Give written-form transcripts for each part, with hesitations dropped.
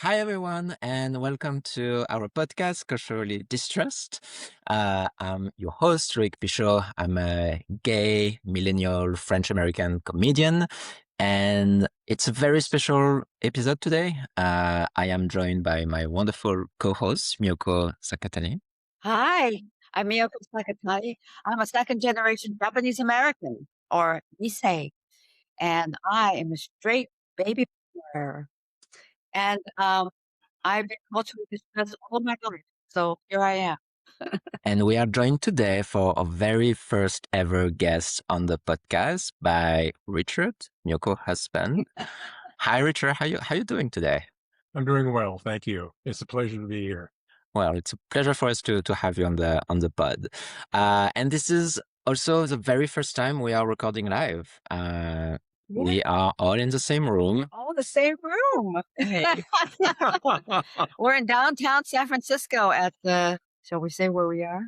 Hi, everyone, and welcome to our podcast, Culturally Distressed. I'm your host, Loic Pichot. I'm a gay, millennial, French American comedian, and it's a very special episode today. I am joined by my wonderful co host, Miyoko Sakatani. Hi, I'm Miyoko Sakatani. I'm a second generation Japanese American, or Nisei, and I am a straight baby boomer. And I've been culturally distressed all my life. So here I am. And we are joined today for our very first ever guest on the podcast by Richard, Miyoko's husband. Hi, Richard. How you doing today? I'm doing well, thank you. It's a pleasure to be here. Well, it's a pleasure for us to have you on the pod. And this is also the very first time we are recording live. We are all in the same room. All in the same room. We're in downtown San Francisco at the, shall we say where we are?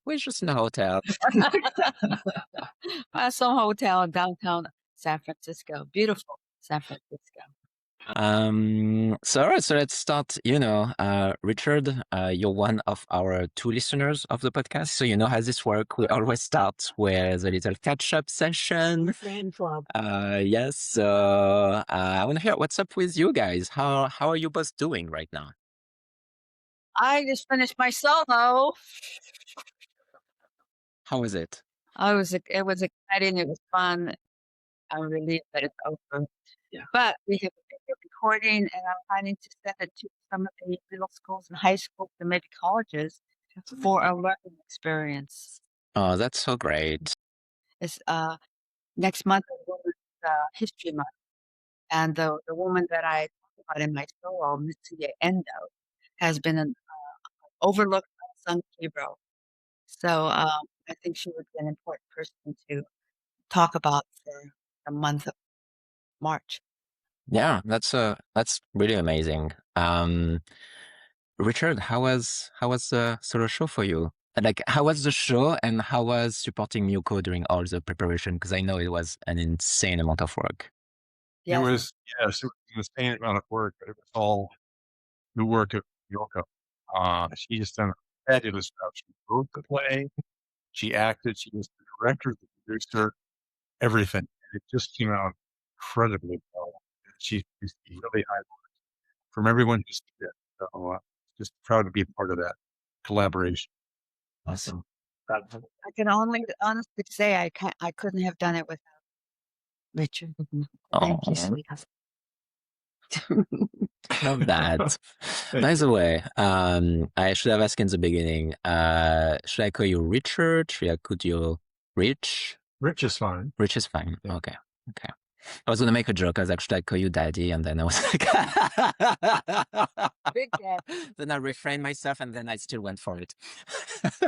We're just in a hotel. Some hotel in downtown San Francisco. Beautiful San Francisco. So let's start. Richard, you're one of our 2 listeners of the podcast. So you know how this works. We always start with a little catch-up session. Fan club. Yes. So I want to hear what's up with you guys. How are you both doing right now? I just finished my solo. How is it? It was exciting. It was fun. I'm relieved that it's over. Yeah. But we have a video recording, and I'm planning to send it to some of the middle schools and high schools and maybe colleges for a learning experience. Oh, that's so great. It's next month is Women's History Month, and the woman that I talked about in my solo, Mitsue Endo, has been an overlooked unsung hero. So I think she would be an important person to talk about for the month of March. Yeah, that's really amazing. Richard, how was the solo show for you? Like, how was the show, and how was supporting Miyoko during all the preparation? Because I know it was an insane amount of work. It was an insane amount of work, but it was all the work of Yoko. She just done a fabulous job. She wrote the play, she acted, she was the director, the producer, everything. It just came out incredibly well. She received really high marks from everyone who did it. So just proud to be a part of that collaboration. Awesome. I can only honestly say I couldn't have done it without Richard. Thank you, sweet husband. Love that. By the way, I should have asked in the beginning, should I call you Richard? Should I call you Rich? Rich is fine. Rich is fine. Yeah. Okay. I was going to make a joke. I was like, should I call you Daddy? And then I was like, Big Dad. Then I refrained myself, and then I still went for it.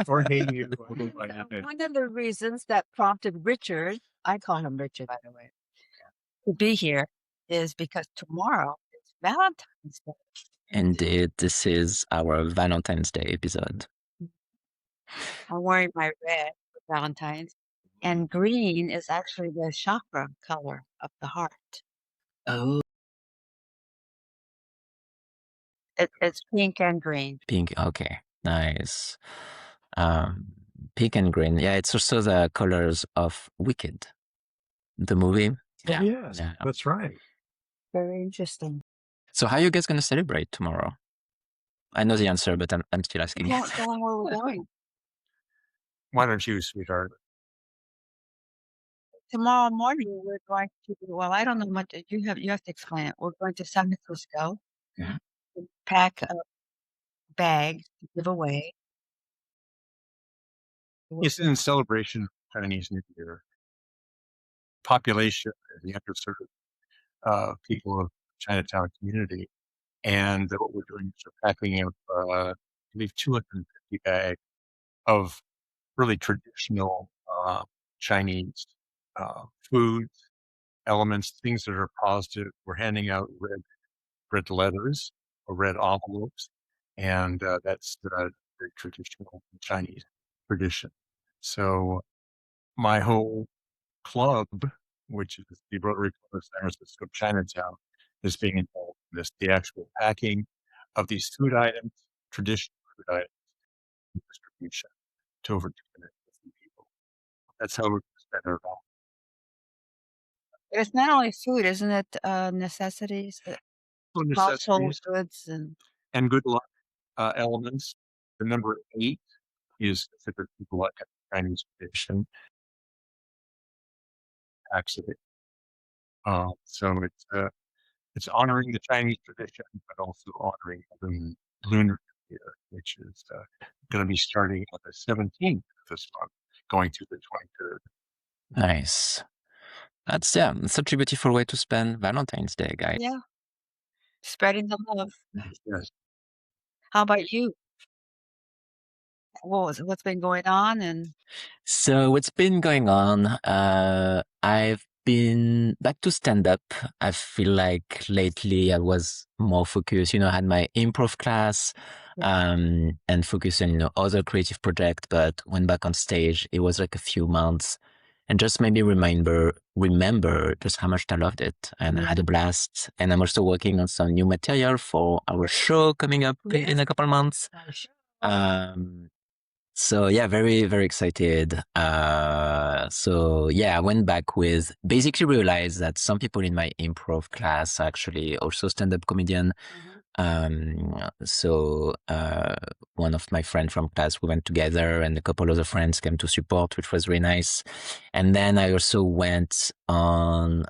Or hey, you. One of the reasons that prompted Richard, I call him Richard, by the way, to be here is because tomorrow is Valentine's Day. Indeed, this is our Valentine's Day episode. I'm wearing my red for Valentine's, and green is actually the chakra color of the heart. Oh. It's pink and green. Pink. Okay. Nice. Pink and green. Yeah, it's also the colors of Wicked, the movie. Yeah. Yes, that's right. Very interesting. So how are you guys going to celebrate tomorrow? I know the answer, but I'm still asking. I can't tell them where we're going. Why don't you, sweetheart? Tomorrow morning we're going to, well, I don't know what you have to explain it. We're going to San Francisco. Yeah. Pack up bags to give away. It's in celebration of Chinese New Year. Population, the underserved people of Chinatown community. And what we're doing is we're packing up, I believe, 250 bags of really traditional Chinese foods, elements, things that are positive. We're handing out red letters or red envelopes, and that's the very traditional Chinese tradition. So my whole club, which is the Rotary Club of San Francisco Chinatown, is being involved the actual packing of these food items, traditional food items, and distribution to over 250 people. That's how we're going to spend our Valentine. It's not only food, isn't it, necessities, So household necessities goods and and good luck elements. The number 8 is considered good luck at the Chinese tradition. Actually, so it's honoring the Chinese tradition, but also honoring the lunar year, which is going to be starting on the 17th of this month, going to the 23rd. Nice. That's such a beautiful way to spend Valentine's Day, guys. yeah, spreading the love. Yes. How about you? What's been going on? And So what's been going on? I've been back to stand up. I feel like lately I was more focused, I had my improv class, and focused on, other creative project, but went back on stage. It was like a few months and just made me remember just how much I loved it. And I had a blast. And I'm also working on some new material for our show coming up in a couple months. So yeah, very, very excited. So yeah, I went back with basically realized that some people in my improv class are actually also stand-up comedian. So one of my friends from class, we went together and a couple other friends came to support, which was really nice. And then I also went on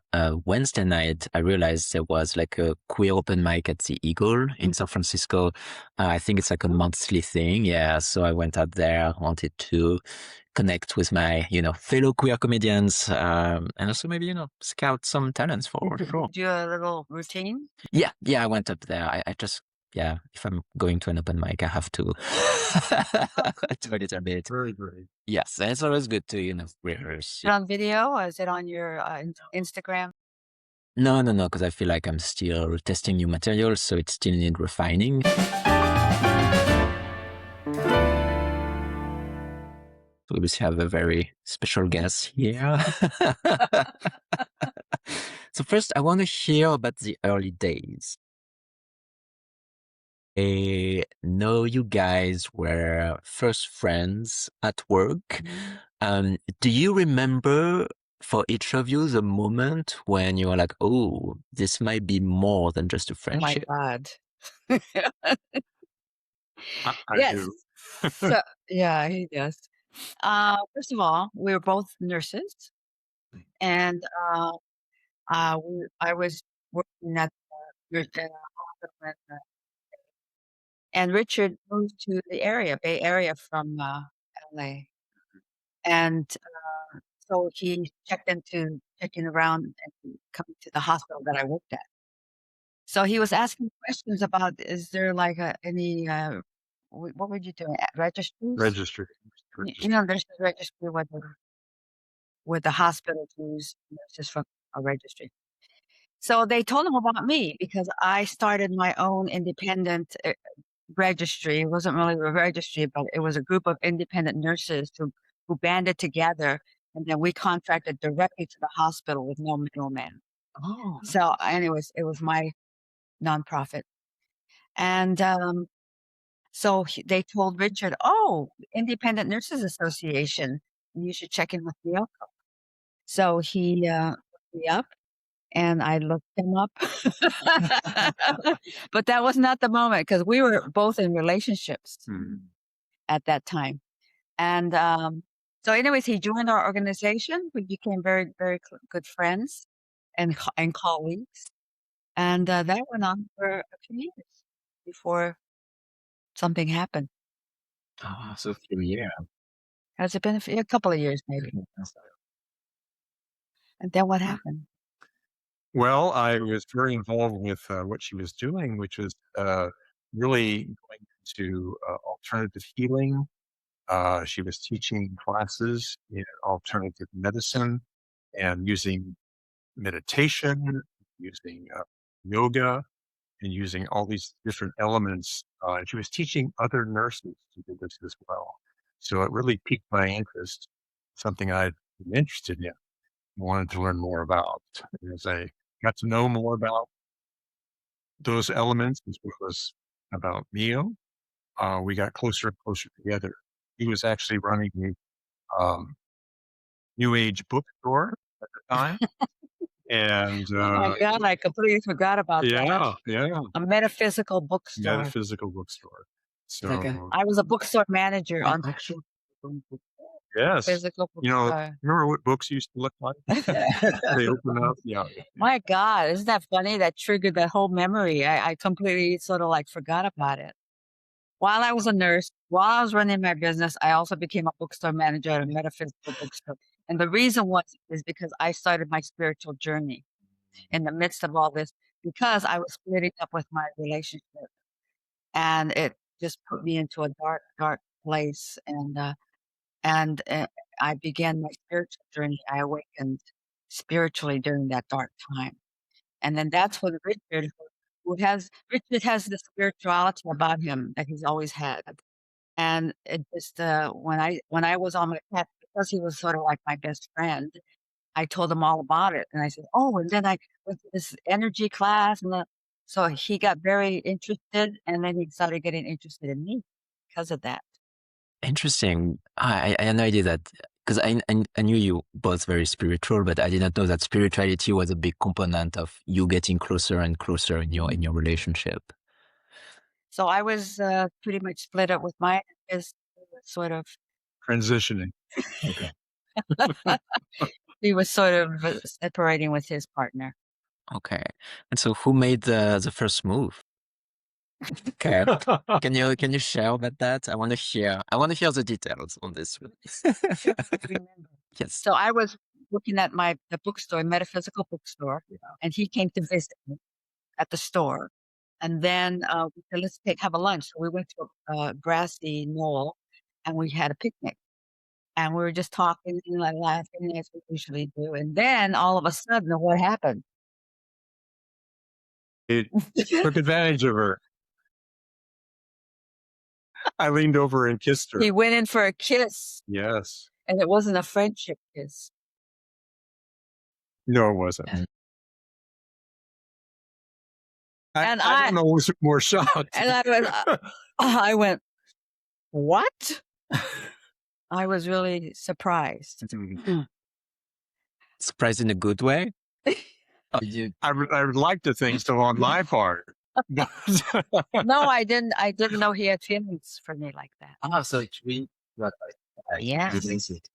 Wednesday night. I realized there was like a queer open mic at the Eagle in San Francisco. I think it's like a monthly thing. Yeah. So I went out there, wanted to connect with my, fellow queer comedians, and also maybe, scout some talents for sure. do a little routine? Yeah. I went up there. I just, if I'm going to an open mic, I have to do a little bit. Very great. Yes. And it's always good to, rehearse. Is it on video? Or is it on your Instagram? No, because I feel like I'm still testing new materials, so it still need refining. We obviously have a very special guest here. So first, I want to hear about the early days. I know you guys were first friends at work. Do you remember for each of you the moment when you were like, oh, this might be more than just a Oh my friendship? God. I Yes. do. So, yeah, he does. First of all, we were both nurses, and I was working at the hospital, and Richard moved to the area, Bay Area from LA, and so he checking around and coming to the hospital that I worked at. So he was asking questions about, is there like any what were you doing at registries? Registry. There's a registry where the hospitals use nurses from a registry. So they told him about me because I started my own independent registry. It wasn't really a registry, but it was a group of independent nurses who banded together, and then we contracted directly to the hospital with no middleman. Oh, So, anyways, it was my nonprofit, and so they told Richard, "Oh, Independent Nurses Association, you should check in with Miyoko." So he looked me up, and I looked him up. But that was not the moment because we were both in relationships at that time. And so, anyways, he joined our organization. We became very, very good friends and colleagues. And that went on for a few years before something happened. so a few years. Has it been a couple of years, maybe? And then what happened? Well, I was very involved with what she was doing, which was really going into alternative healing. She was teaching classes in alternative medicine and using meditation, using yoga, and using all these different elements. And she was teaching other nurses to do this as well. So it really piqued my interest, something I'd been interested in, wanted to learn more about. As I got to know more about those elements, this book was about Mio. We got closer and closer together. He was actually running a New Age bookstore at the time. And Oh my God, I completely forgot about that. yeah, A metaphysical bookstore. metaphysical bookstore. So I was a bookstore manager on yes, physical bookstore. remember what books used to look like? They open up. Yeah. My God, isn't that funny? That triggered that whole memory. I completely sort of like forgot about it. While I was a nurse, while I was running my business, I also became a bookstore manager at a metaphysical bookstore. And the reason is because I started my spiritual journey in the midst of all this, because I was splitting up with my relationship, and it just put me into a dark, dark place. And I began my spiritual journey. I awakened spiritually during that dark time. And then that's when Richard has the spirituality about him that he's always had. And it just when I was on my path, because he was sort of like my best friend, I told him all about it. And I said, oh, and then I went to this energy class, so he got very interested, and then he started getting interested in me because of that. Interesting. I had no idea that, because I knew you both very spiritual, but I did not know that spirituality was a big component of you getting closer and closer in your relationship. So I was pretty much split up with my sort of Transitioning. Okay. he was sort of separating with his partner. Okay. And so who made the first move? Okay. Can you share about that? I want to hear the details on this. Yes. So I was looking at the bookstore, metaphysical bookstore, and he came to visit me at the store. And then we said, let's have a lunch. So we went to a grassy knoll, and we had a picnic. And we were just talking and like laughing as we usually do. And then all of a sudden, what happened? It took advantage of her. I leaned over and kissed her. He went in for a kiss. Yes. And it wasn't a friendship kiss. No, it wasn't. And I don't know what was more shocked. And I went, what? I was really surprised. Surprised in a good way? I would like to think so on my part. No, I didn't know he had feelings for me like that. Oh, so it's really yeah. It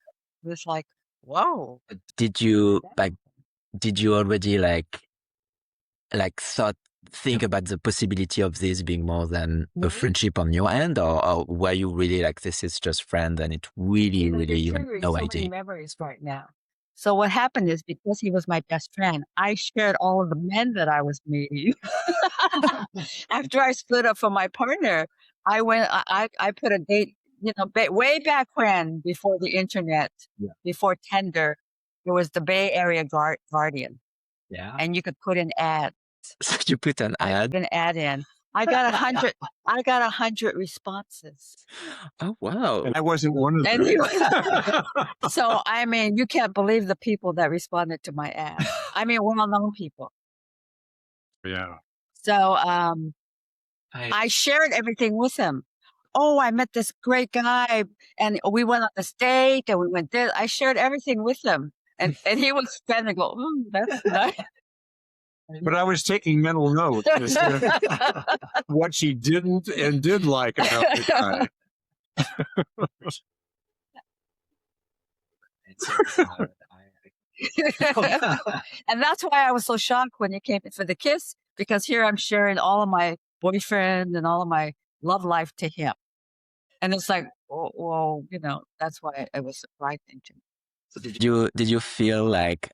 was like, whoa. Did you already think about the possibility of this being more than a friendship on your end, or were you really like, this is just friend and it really you have no idea? Many memories right now. So what happened is, because he was my best friend, I shared all of the men that I was meeting. After I split up from my partner, I put a date, way back when, before the internet, before Tinder, there was the Bay Area Guardian. Yeah. And you could put in ads. So you put an ad? An ad in. I got 100. I got 100 responses. Oh wow! And I wasn't one of them. So I mean, you can't believe the people that responded to my ad. I mean, well-known people. Yeah. So I shared everything with him. Oh, I met this great guy, and we went on this date, and we went there. I shared everything with him, and he was trying to go, that's nice. But I was taking mental notes as to what she didn't and did like about the guy. And that's why I was so shocked when you came in for the kiss, because here I'm sharing all of my boyfriend and all of my love life to him. And it's like, well, that's why it was surprising to me. So did you feel like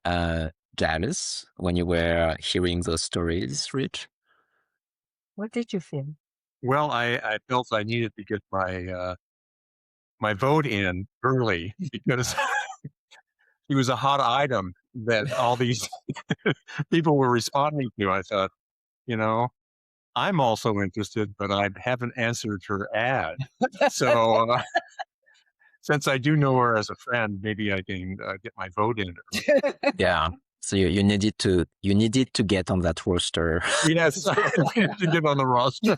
jealous when you were hearing those stories, Rich? What did you feel? Well, I felt I needed to get my my vote in early, because he was a hot item that all these people were responding to. I thought, I'm also interested, but I haven't answered her ad. So since I do know her as a friend, maybe I can get my vote in. Yeah. So you needed to get on that roster. Yes, I had to get on the roster.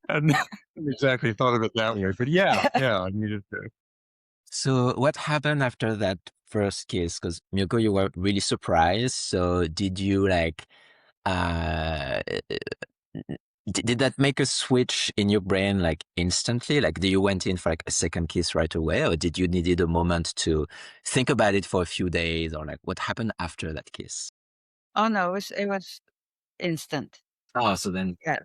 And exactly thought of it that way. But yeah, I needed to. So what happened after that first kiss? Because Miyoko, you were really surprised. So did you like uh did that make a switch in your brain like instantly? Like, did you went in for like a second kiss right away, or did you needed a moment to think about it for a few days, or like what happened after that kiss? Oh no, it was instant. Oh, so then Yeah.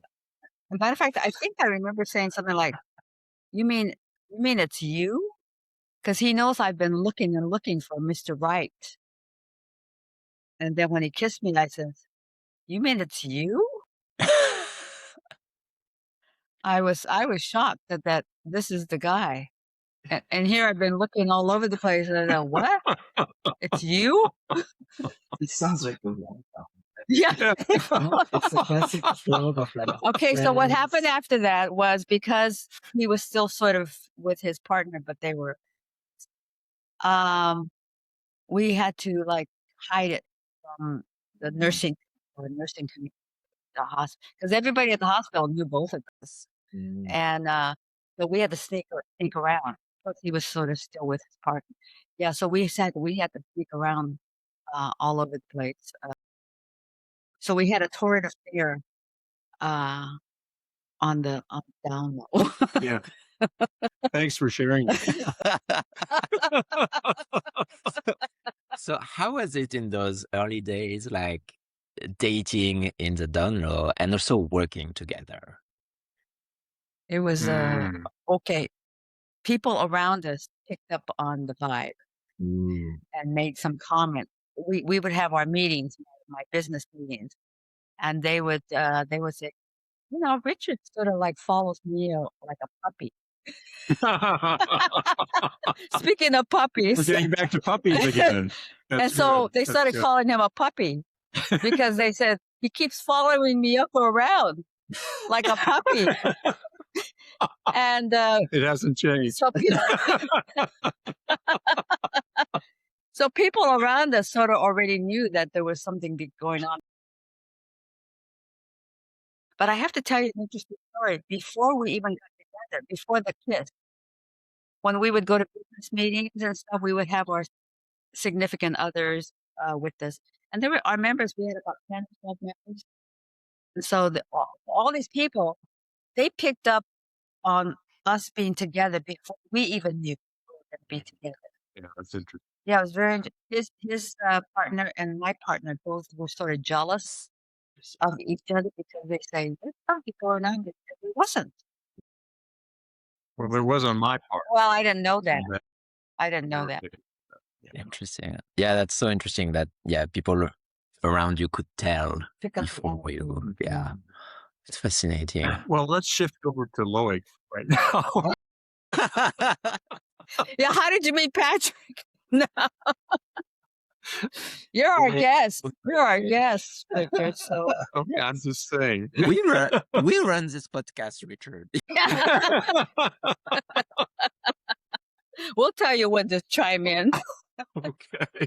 As a matter of fact, I think I remember saying something like, you mean it's you? Because he knows I've been looking and looking for Mr. Right. And then when he kissed me, I said, you mean it's you? I was shocked that this is the guy. And here I've been looking all over the place, and I go, what? It's you? it sounds like a long time. Yeah. It's a classic trope of like. Okay, so what happened after that was, because he was still sort of with his partner, but they were, we had to like hide it from the nursing community, the hospital, because everybody at the hospital knew both of us. And so we had to sneak around, because he was sort of still with his partner. Yeah, so we had to sneak around all over the place. So we had a torrent affair on the down low. Yeah. Thanks for sharing. So how was it in those early days, like dating in the down low and also working together? It was okay. People around us picked up on the vibe and made some comment. We would have our meetings, my business meetings, and they would say, you know, Richard sort of like follows me like a puppy. Speaking of puppies, We're getting back to puppies again. and so they started calling him a puppy because they said he keeps following Miyoko around like a puppy. And it hasn't changed. So people around us sort of already knew that there was something big going on. But I have to tell you an interesting story. Before we even got together, before the kiss, when we would go to business meetings and stuff, we would have our significant others with us. And there were our members, we had about 10 or 12 members. And so all these people, they picked up on us being together before we even knew we were going to be together. Yeah, that's interesting. Yeah, it was very his partner and my partner both were sort of jealous of each other, because they say there's something going on, but it wasn't. Well, there was on my part. Well, I didn't know that. I didn't know that. Interesting. Yeah, that's so interesting that people around you could tell before you. Yeah, it's fascinating. Well, let's shift over to Loic right now. Yeah, how did you meet Patrick? No. You're our guest. You're our guest, Victor. So okay, I'm just saying. We run this podcast, Richard. We'll tell you when to chime in. Okay.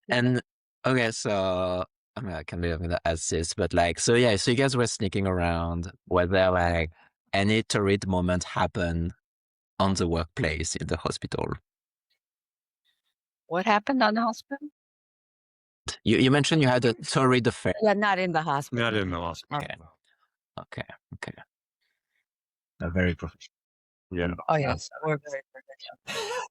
And okay, so I mean, I can't believe I'm gonna ask this, but like, so you guys were sneaking around. Was there like any torrid moment happen on the workplace in the hospital? What happened on the hospital? You mentioned you had a torrid affair. Yeah, not in the hospital. Not in the hospital. Okay. Very professional. Yeah. Oh yes, we're very professional.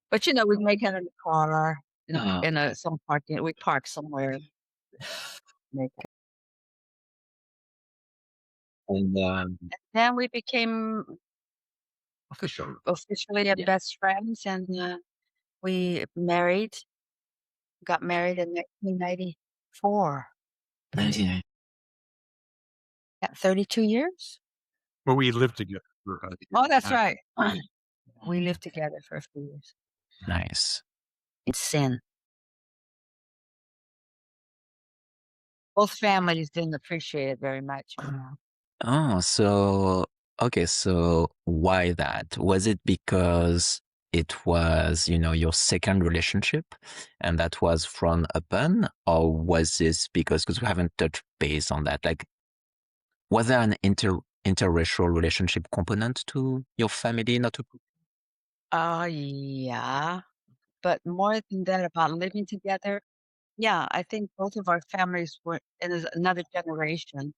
But you know, we make it in the car, you know, in some parking. We park somewhere. And then we became officially best friends, and we got married in 1994. 1990. Yeah, 32 years. Well, we lived together. Oh, that's right. We lived together for a few years. Nice. It's sin. Both families didn't appreciate it very much. Oh, so Okay, so why that? Was it because it was, your second relationship and that was from upon, or was this because we haven't touched base on that? Like, was there an interracial relationship component to your family, not to? Yeah, but more than that, about living together, yeah, I think both of our families were in another generation,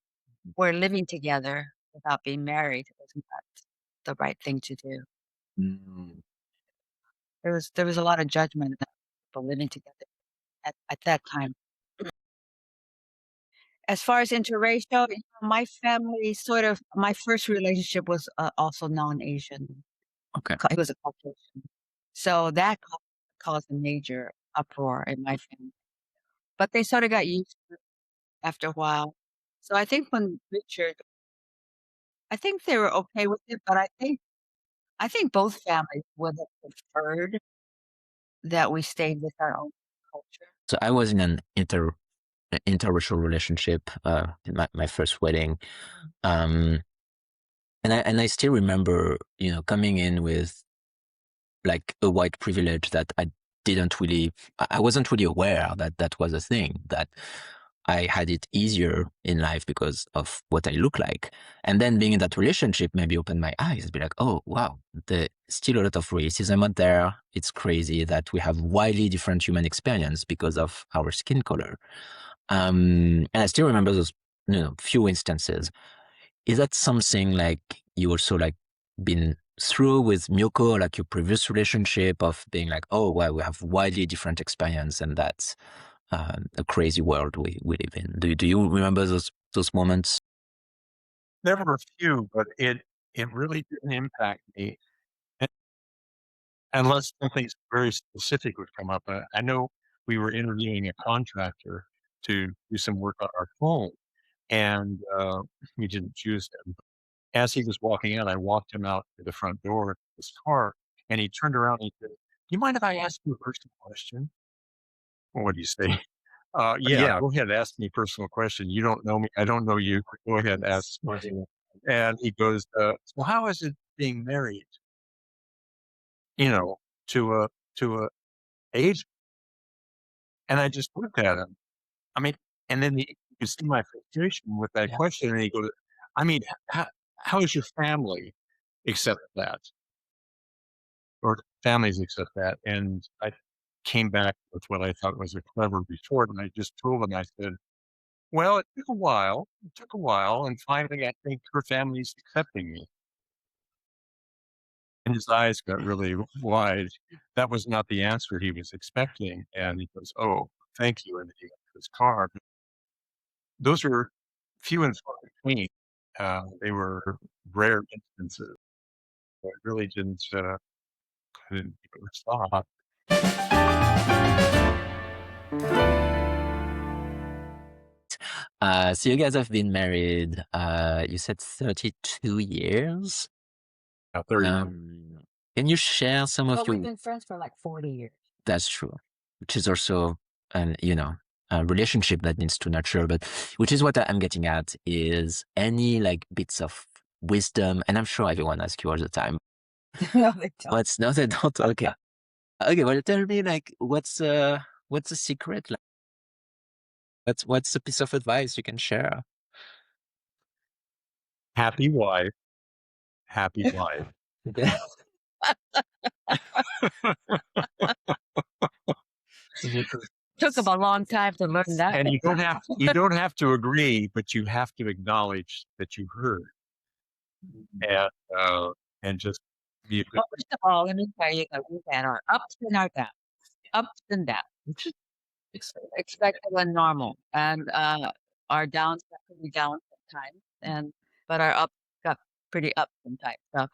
were living together without being married was not the right thing to do. Mm, There was a lot of judgment about people living together at that time. As far as interracial, my family my first relationship was also non-Asian. okay. It was a Caucasian. So that caused a major uproar in my family. But they sort of got used to it after a while. So I think I think they were okay with it, but I think both families would have preferred that we stayed with our own culture. So I was in an interracial relationship, in my first wedding. Um, and I still remember, coming in with like a white privilege that I wasn't really aware that that was a thing, that I had it easier in life because of what I look like. And then being in that relationship maybe opened my eyes, be like, oh, wow, there's still a lot of racism out there. It's crazy that we have wildly different human experience because of our skin color. And I still remember those, few instances. Is that something like you also like been through with Miyoko, like your previous relationship of being like, oh, wow, we have wildly different experience and that's a crazy world we live in. Do you remember those moments? There were a few, but it really didn't impact me un- unless something very specific would come up. I know we were interviewing a contractor to do some work on our home, and we didn't choose him. As he was walking out, I walked him out to the front door of his car, and he turned around and he said, "Do you mind if I ask you a personal question?" Well, what do you say? Yeah, Yeah. go ahead, ask me a personal question. You don't know me. I don't know you. Go ahead, ask. And he goes, "Well, how is it being married, you know, to a Asian?" And I just looked at him. I mean, and then you could see my frustration with that Yeah. question. And he goes, "I mean, how is your family accept that, or families accept that?" And I came back with what I thought was a clever retort, and I just told him, I said, "Well, it took a while. It took a while, and finally, I think her family's accepting me." And his eyes got really wide. That was not the answer he was expecting, and he goes, "Oh, thank you," and he got to his car. But those are few and far between. They were rare instances. I really couldn't give it a thought. So you guys have been married, you said 32 years. 30. Can you share some of But your? we've been friends for like 40 years. That's true, which is also a relationship that needs to nurture, but which is what I'm getting at is any like bits of wisdom, and I'm sure everyone asks you all the time. No, they don't. What's no, they don't. Okay, okay. Well, tell me like what's the secret? Like, what's the piece of advice you can share? Happy wife, happy life. Took them a long time to learn that. And you don't have to agree, but you have to acknowledge that you heard, and and just be a good. Well, first of all, let me tell you that we've had our ups and our downs, ups and downs, which is expected and normal. And our downs got pretty down sometimes, but our ups got pretty up sometimes. So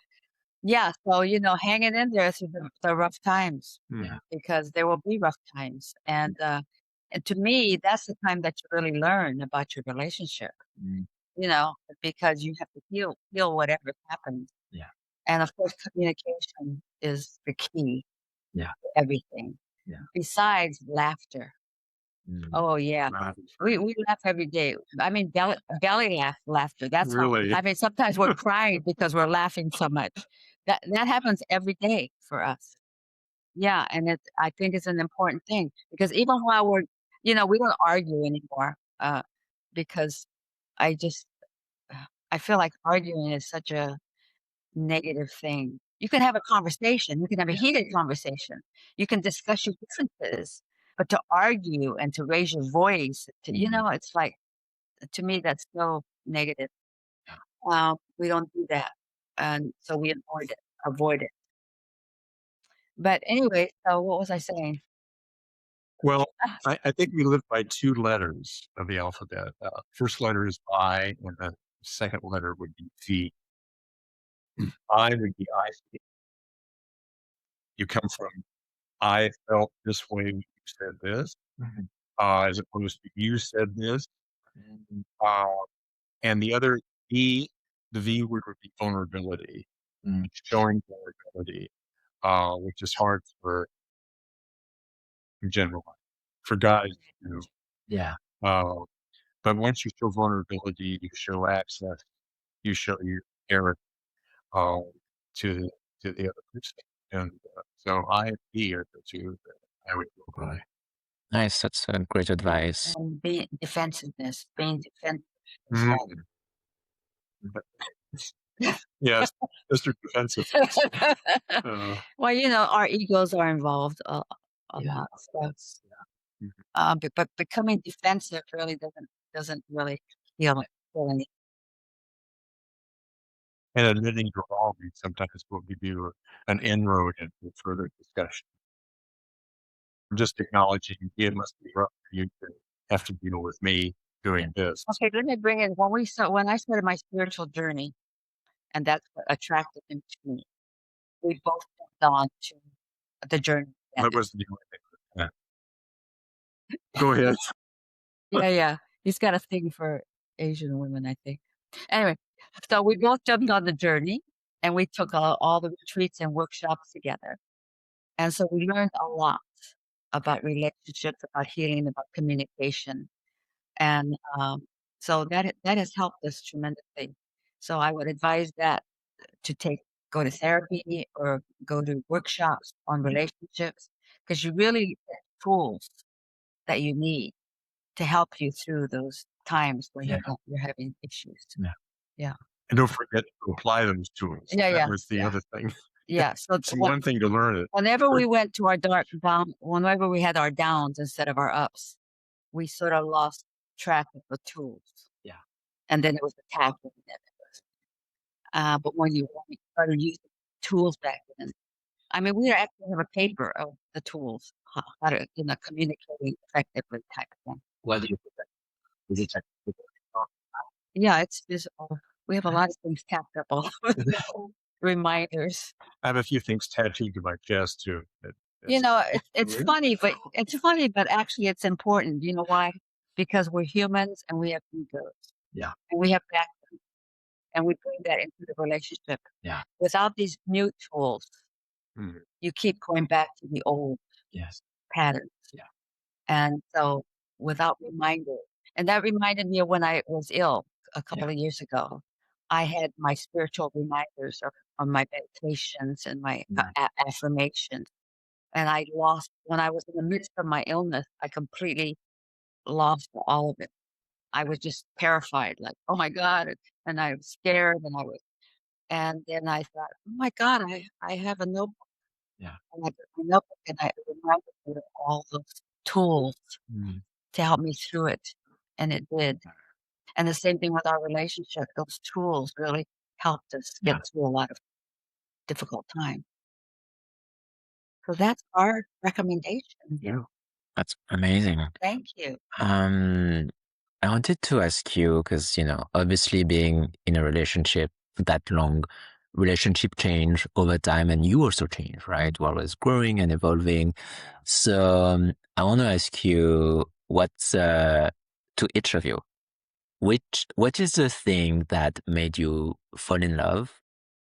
yeah, so hanging in there through the rough times Yeah. because there will be rough times, and to me, that's the time that you really learn about your relationship. Mm. Because you have to heal whatever happens. Yeah. And of course, communication is the key Yeah. to everything. Yeah. Besides laughter, Oh, yeah. We laugh every day. I mean, belly laughter. That's how. Really? I mean, sometimes we're crying because we're laughing so much. That happens every day for us. Yeah, and I think it's an important thing because even while we don't argue anymore, because I just I feel like arguing is such a negative thing. You can have a conversation, you can have a heated conversation, you can discuss your differences, but to argue and to raise your voice, it's like to me that's so negative. We don't do that, and so we avoid it. But anyway, so what was I saying? Well, I think we live by 2 letters of the alphabet. First letter is I, and the second letter would be V. I would be I see. You come from, "I felt this way when you said this," as opposed to, "You said this." Uh, and the other V, the V word would be vulnerability, showing vulnerability, which is hard for in general, for guys to do. Yeah. Uh, but once you show vulnerability, you show access, you show your care, uh, to to the other person. And, so I and V are the 2 that I would go by. Nice. That's a great advice. And being defensiveness, being defensive. Mhm. But yes, Mr. Defensive. Well, our egos are involved a lot. So, Mhm. but becoming defensive really doesn't really heal any. And admitting you're wrong sometimes will give you an inroad into further discussion. Just acknowledging it must be rough for you to have to deal with me doing this. Okay, let me bring in when I started my spiritual journey, and that's what attracted him to me. We both jumped on to the journey. That was the only thing. Yeah. Go ahead. Yeah, yeah. He's got a thing for Asian women, I think. Anyway, so we both jumped on the journey and we took all the retreats and workshops together. And so we learned a lot about relationships, about healing, about communication. And so that has helped us tremendously. So I would advise that to go to therapy or go to workshops on relationships because you really get tools that you need to help you through those times when you're having issues. Yeah. Yeah. And don't forget to apply those tools. Yeah, That was the yeah. other thing. Yeah. So It's one thing to learn it. whenever we went to our whenever we had our downs instead of our ups, we sort of lost track of the tools. Yeah. And then it was attacking them. But when you started using tools back then, I mean, we actually have a paper of the tools, how to, communicating effectively type of thing. What do you put that? Is it Yeah, it's just, we have a lot of things tapped up all over. Reminders. I have a few things tattooed to my chest too. It's funny, but actually it's important. You know why? Because we're humans and we have egos. Yeah. And we have background. And we bring that into the relationship. Yeah. Without these new tools, you keep going back to the old patterns. Yeah. And so without reminders, and that reminded me of when I was ill a couple of years ago. I had my spiritual reminders on my meditations and my affirmations. And when I was in the midst of my illness, I completely lost all of it. I was just terrified, like, oh my God. And I was scared and then I thought, oh my God, I have a notebook. Yeah. And I took my notebook and I reminded me of all those tools to help me through it. And it did. And the same thing with our relationship. Those tools really helped us get through a lot of difficult times. So that's our recommendation. Yeah. That's amazing. Thank you. I wanted to ask you, because, obviously being in a relationship that long, relationship change over time, and you also change, right? We're always growing and evolving. So I want to ask you to each of you, what is the thing that made you fall in love?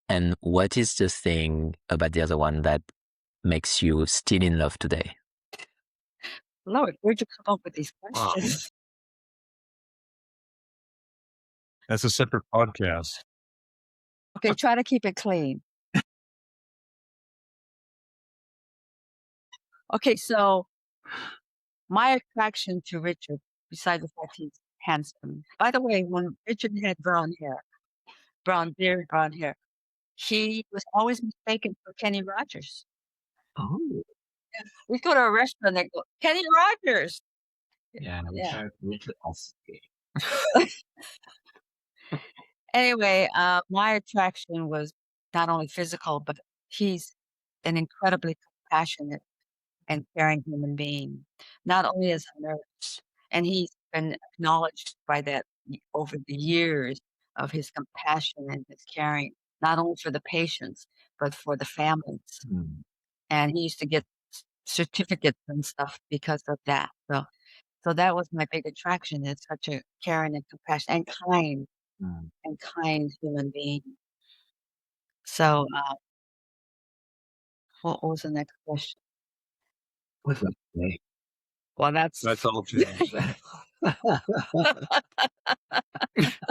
And what is the thing about the other one that makes you still in love today? Loic, where'd you come up with these Wow. questions? That's a separate podcast. Okay, try to keep it clean. Okay, so my attraction to Richard, besides the fact he's handsome. By the way, when Richard had brown hair, brown beard, brown hair, he was always mistaken for Kenny Rogers. Oh, We go to a restaurant, they go, Kenny Rogers. yeah, Yeah. Richard also gay. Anyway, my attraction was not only physical, but he's an incredibly compassionate and caring human being, not only as a nurse, and he's been acknowledged by that over the years of his compassion and his caring, not only for the patients, but for the families. Mm. And he used to get certificates and stuff because of that. So that was my big attraction. Is such a caring and compassionate and kind human being. So, what was the next question? What's that say? Well, that's all changed.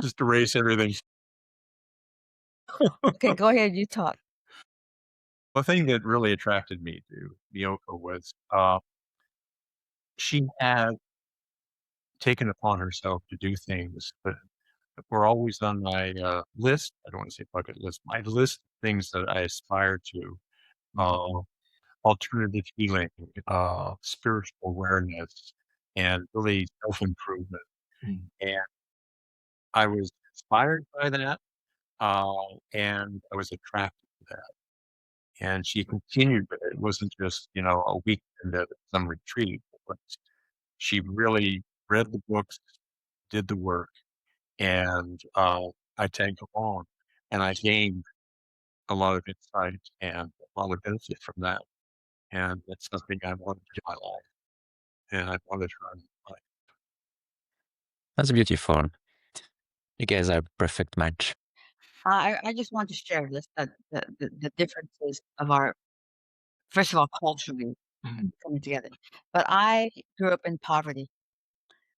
Just erase everything. okay. Go ahead, you talk. The thing that really attracted me to Miyoko was she had taken upon herself to do things that were always on my list. I don't want to say bucket list, my list of things that I aspire to. Alternative healing, spiritual awareness, and really self-improvement. Mm. And I was inspired by that, and I was attracted to that. And she continued with it. It wasn't just, a weekend at some retreat, but she really read the books, did the work, and I tagged along, and I gained a lot of insight and a lot of benefit from that. And that's something I wanted to do in my life, and I wanted to try in my life. That's beautiful. You guys are a perfect match. I just want to share this the differences of our first of all culturally coming together. But I grew up in poverty,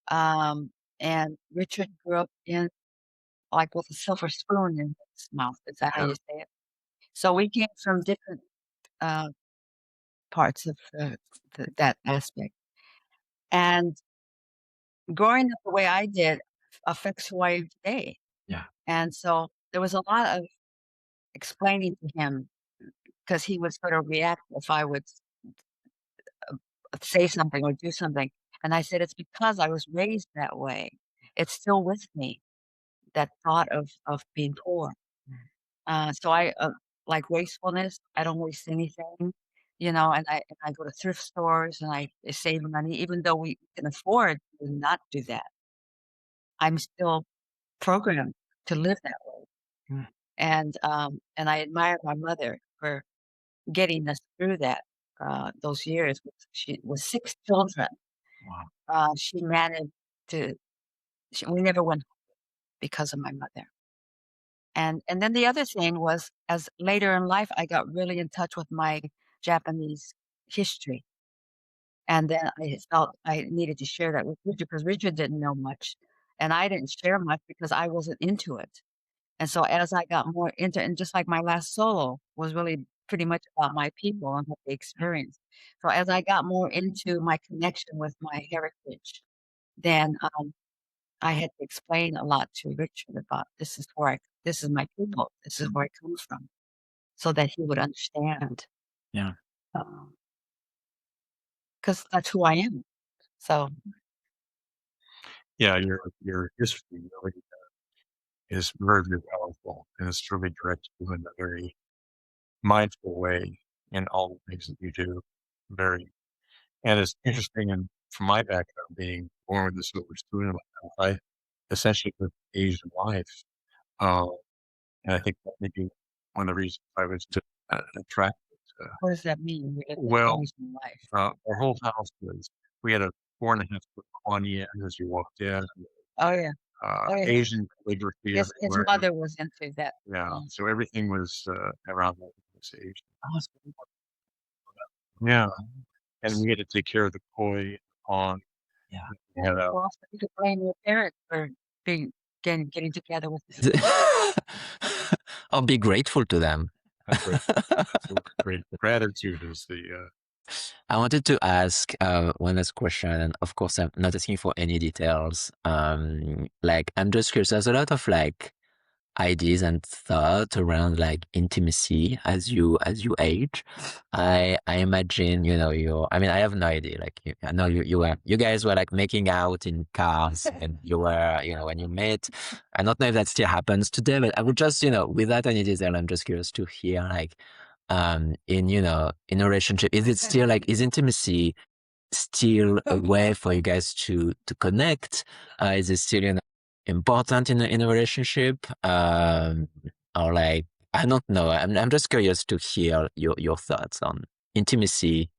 um, and Richard grew up in like with a silver spoon in his mouth. Is that how you say it? So we came from different uh, parts of that aspect, and growing up the way I did affects who I am today. Yeah. And so there was a lot of explaining to him because he would sort of react if I would say something or do something. And I said, it's because I was raised that way. It's still with me, that thought of being poor. So I like wastefulness. I don't waste anything, and I go to thrift stores and I save money, even though we can afford to not do that. I'm still programmed to live that way. Mm. And I admire my mother for getting us through those years. She was 6 children. Wow. She managed to we never went because of my mother. And then the other thing was, as later in life, I got really in touch with my Japanese history, and then I felt I needed to share that with Richard because Richard didn't know much, and I didn't share much because I wasn't into it. And so as I got more into and just like my last solo was really pretty much about my people and what they experienced. So as I got more into my connection with my heritage, then I had to explain a lot to Richard about this is my people, this is where I come from, so that he would understand. Yeah. Because that's who I am. So Yeah, your history really is very, very powerful, and it's really directed you in a very mindful way in all the things that you do. And it's interesting, and from my background, being born with a silver spoon in my mouth, I essentially lived Asian life, uh, and I think that may be one of the reasons I was attracted to. what does that mean? We live an Well, Asian life. our whole house we had a 4.5 foot Kuan Yin as you walked in, Oh yeah. Oh yeah. Asian calligraphy His everywhere. mother was into that. Yeah, so everything was around that was Asian. Oh, Yeah, and we had to take care of the koi. on. Yeah. You know, Well, also you could blame your parents for getting together with I'll be grateful to them. that's great. That's great. Gratitude is the I wanted to ask one last question, and of course, I'm not asking for any details. Like, I'm just curious. There's a lot of like ideas and thought around like intimacy as you age. I imagine, you know, I mean, I have no idea. Like, I know you guys were like making out in cars, and you were, you know, when you met. I don't know if that still happens today, but I would just, you know, without any detail, I'm just curious to hear like, in, you know, in a relationship, is it still like, is intimacy still a way for you guys to connect? Is it still, you know, important in a relationship? Or like, I don't know. I'm just curious to hear your thoughts on intimacy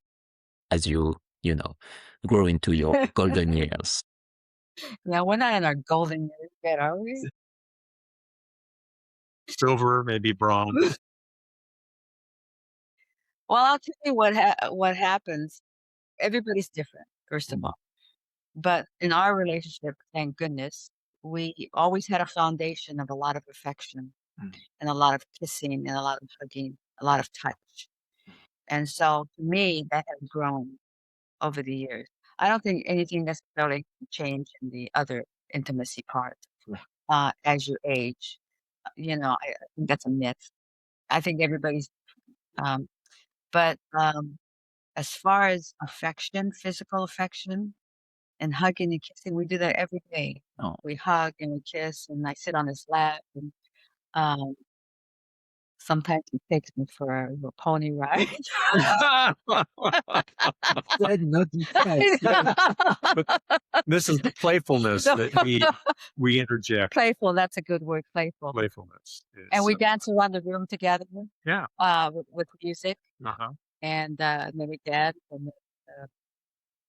as you know, grow into your golden years. Yeah, we're not in our golden years yet, are we? silver, maybe bronze. Well, I'll tell you what happens. Everybody's different, first of all. But in our relationship, thank goodness, we always had a foundation of a lot of affection and a lot of kissing and a lot of hugging, a lot of touch. And so to me, that has grown over the years. I don't think anything necessarily can change in the other intimacy part as you age. You know, I think that's a myth. I think everybody's, um, but as far as affection, physical affection, and hugging and kissing, we do that every day. Oh. We hug and we kiss, and I sit on his lap, and um, sometimes he takes me for a little pony ride. This is the playfulness that we interject. Playful, that's a good word, playful. Playfulness. And we dance around the room together. Yeah. With music. Uh-huh. And then we dance. And,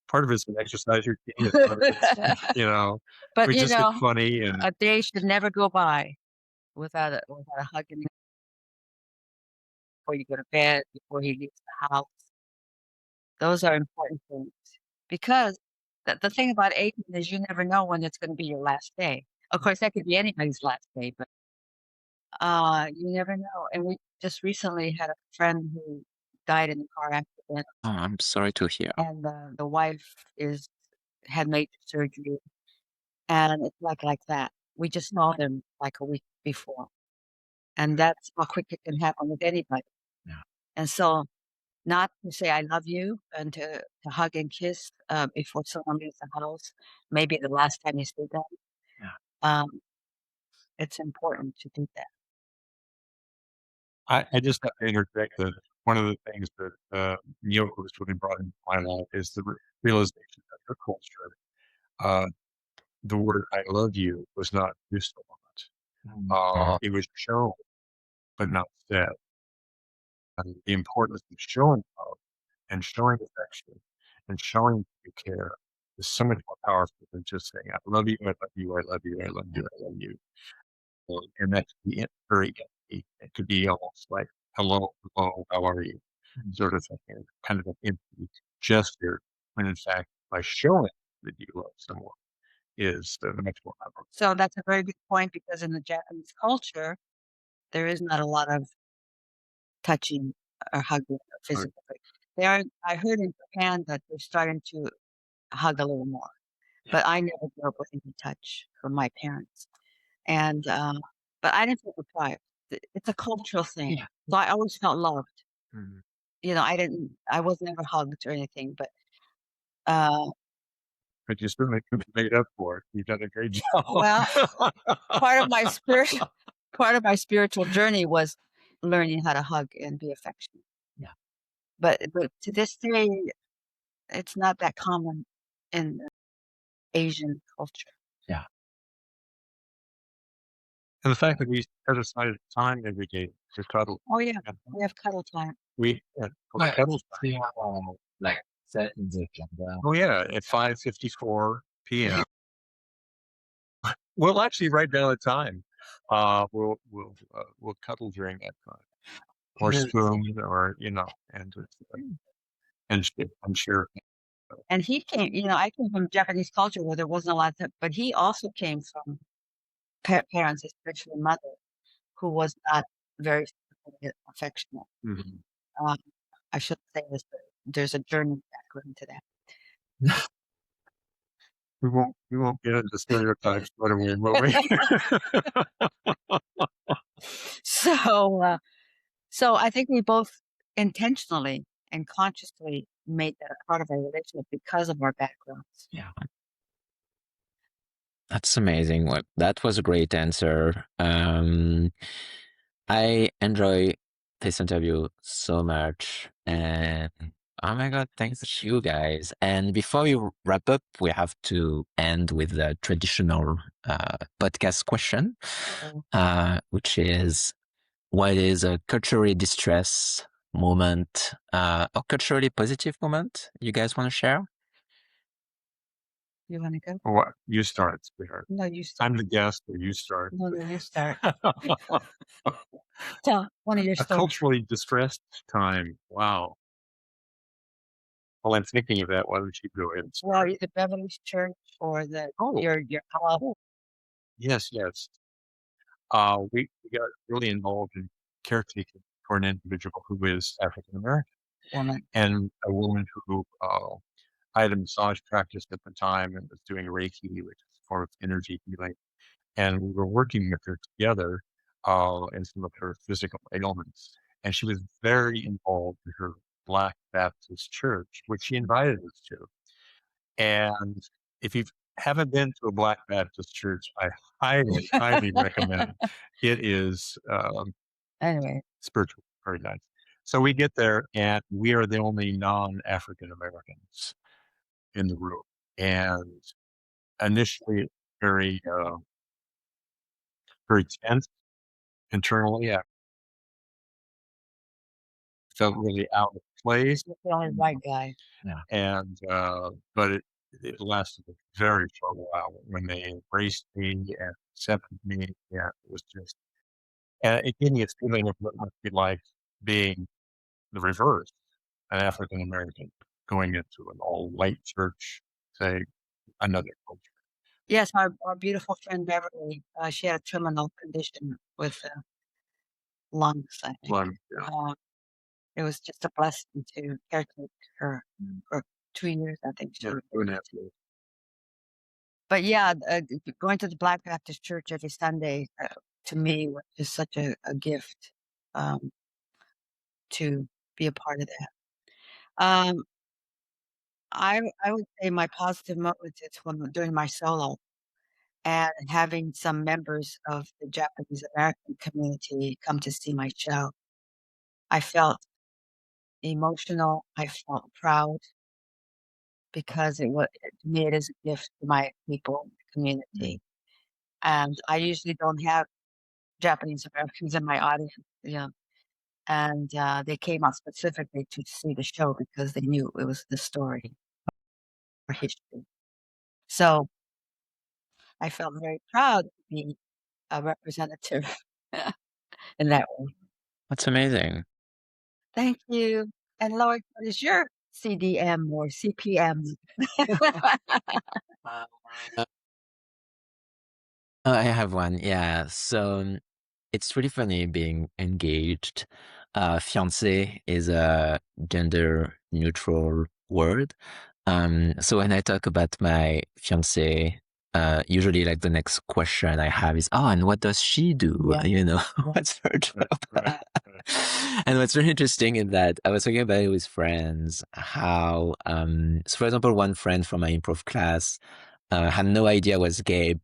part of it's an exercise routine. You know, but we you just know, get funny, and a day should never go by without a hug and before you go to bed, before he leaves the house. Those are important things because the thing about aging is you never know when it's going to be your last day. Of course, that could be anybody's last day, but you never know. And we just recently had a friend who died in a car accident. Oh, I'm sorry to hear. And the wife had major surgery, and it's like that. We just saw them like a week before, and that's how quick it can happen with anybody. Yeah. And so, not to say I love you and to hug and kiss before someone leaves the house, maybe the last time you see them. Yeah. It's important to do that. I just have to interject that one of the things that Miyoko has really brought into my life is the realization that her culture, the word "I love you" was not used a lot. It was shown, but not said. And the importance of showing love and showing affection and showing you care is so much more powerful than just saying, "I love you, I love you, I love you, I love you, I love you." And that could be very empty. It could be almost like, "Hello, hello, how are you?" sort of thing, and kind of an empty gesture, when in fact, by showing that you love someone is much more powerful. So that's a very good point because in the Japanese culture, there is not a lot of touching or hugging physically. I heard in Japan that they're starting to hug a little more, but I never grew up with any touch from my parents. And, but I didn't feel deprived. It's a cultural thing. Yeah. So I always felt loved. Mhm. You know, I was never hugged or anything, but, But you certainly made up for it. You've done a great job. well, part of my spiritual journey was learning how to hug and be affectionate. Yeah. But to this day, it's not that common in Asian culture. Yeah. And the fact that we set aside time every day to cuddle. Oh yeah, Yeah. we have cuddle time. Cuddle time. Like set in the agenda. Oh yeah, at 5:54 p.m. We'll actually write down a time. We'll cuddle during that time, or spoon, or and share. And he came, I came from Japanese culture where there wasn't a lot of, but he also came from parents, especially mother, who was not very affectionate. Mm-hmm. I should say this, but there's a German background to that. We won't get into stereotypes, will we? So I think we both intentionally and consciously made that a part of our relationship because of our backgrounds. Yeah. That's amazing. Well, that was a great answer. I enjoy this interview so much. And oh my God, thanks to you guys. And before we wrap up, we have to end with the traditional podcast question, which is, what is a culturally distressed moment or culturally positive moment you guys want to share? You want to go? What? You start, sweetheart. No, you start. I'm the guest, but you start. No, you start. Tell one of your stories. A culturally distressed time. Wow. Well, I'm thinking of that. Why don't you go ahead and start? Well, the Beverly's Church or your club. Yes. We got really involved in caretaking for an individual who is African American woman, and a woman who I had a massage practice at the time and was doing Reiki, which is a form of energy healing, and we were working with her together in some of her physical ailments, and she was very involved in her Black Baptist church, which she invited us to. And if you haven't been to a Black Baptist church, I highly recommend. It is anyway spiritual, very nice. So we get there, and we are the only non-African Americans in the room. And initially, very tense internally. I felt really out of place. You're the only white guy. Yeah. And but it lasted a very short while when they embraced me and accepted me. Yeah, it was just, and it gave me a feeling of what it must be like being the reverse, an African American going into an all white church, say another culture. Yes, our beautiful friend Beverly, she had a terminal condition with lungs. I think. Lungs, yeah. It was just a blessing to caretake her for 2 years, I think. Yeah, 2.5 years. But yeah, going to the Black Baptist Church every Sunday to me was just such a gift to be a part of that. I would say my positive moments is when doing my solo and having some members of the Japanese American community come to see my show. I felt emotional. I felt proud because to me, it is a gift to my people, community. And I usually don't have Japanese Americans in my audience, and they came out specifically to see the show because they knew it was the story or history. So I felt very proud to be a representative in that way. That's amazing. Thank you. And Loic, what is your CDM or CPM? I have one. Yeah. So it's really funny being engaged. Fiancé is a gender neutral word. So when I talk about my fiancé, usually like the next question I have is, oh, and what does she do? Yeah. What's her job? Right. And what's really interesting is that I was talking about it with friends, how, so for example, one friend from my improv class had no idea I was gay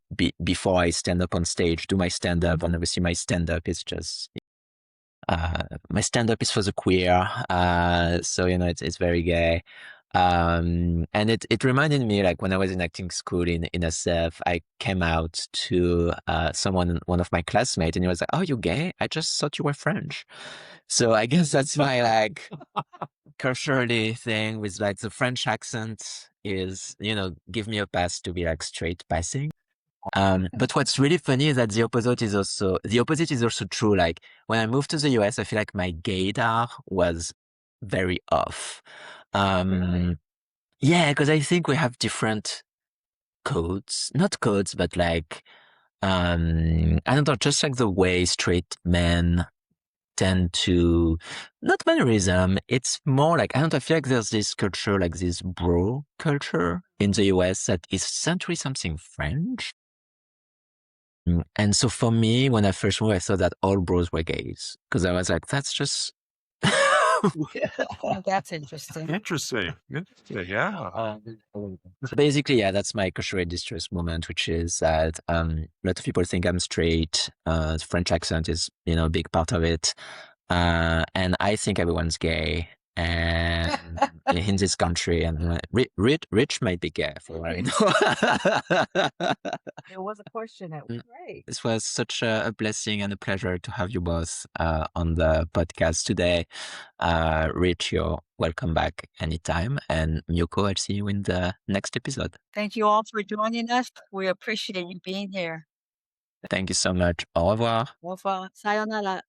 before I stand up on stage, do my stand-up, and obviously my stand-up is just, my stand-up is for the queer, so, it's very gay. And it reminded me, like, when I was in acting school in SF, I came out to one of my classmates, and he was like, oh, you gay? I just thought you were French. So I guess that's my, like, culturally thing with, like, the French accent is, give me a pass to be, like, straight passing. But what's really funny is that the opposite is also true. Like, when I moved to the US, I feel like my gaydar was very off. Yeah, because I think we have different codes, not codes, but like, I don't know, just like the way straight men tend to, not mannerism, it's more like, I don't know, I feel like there's this culture, like this bro culture in the US that is essentially something French. And so for me, when I first moved, I thought that all bros were gays because I was like, that's just. Oh, that's interesting. Interesting. Interesting. Yeah. So basically, yeah, that's my cultural distress moment, which is that a lot of people think I'm straight. The French accent is, a big part of it. And I think everyone's gay. And in this country, and rich might be gay for all I know. There was a question that was great. This was such a blessing and a pleasure to have you both on the podcast today. Rich, you're welcome back anytime. And Miyoko, I'll see you in the next episode. Thank you all for joining us. We appreciate you being here. Thank you so much. Au revoir. Au revoir. Sayonara.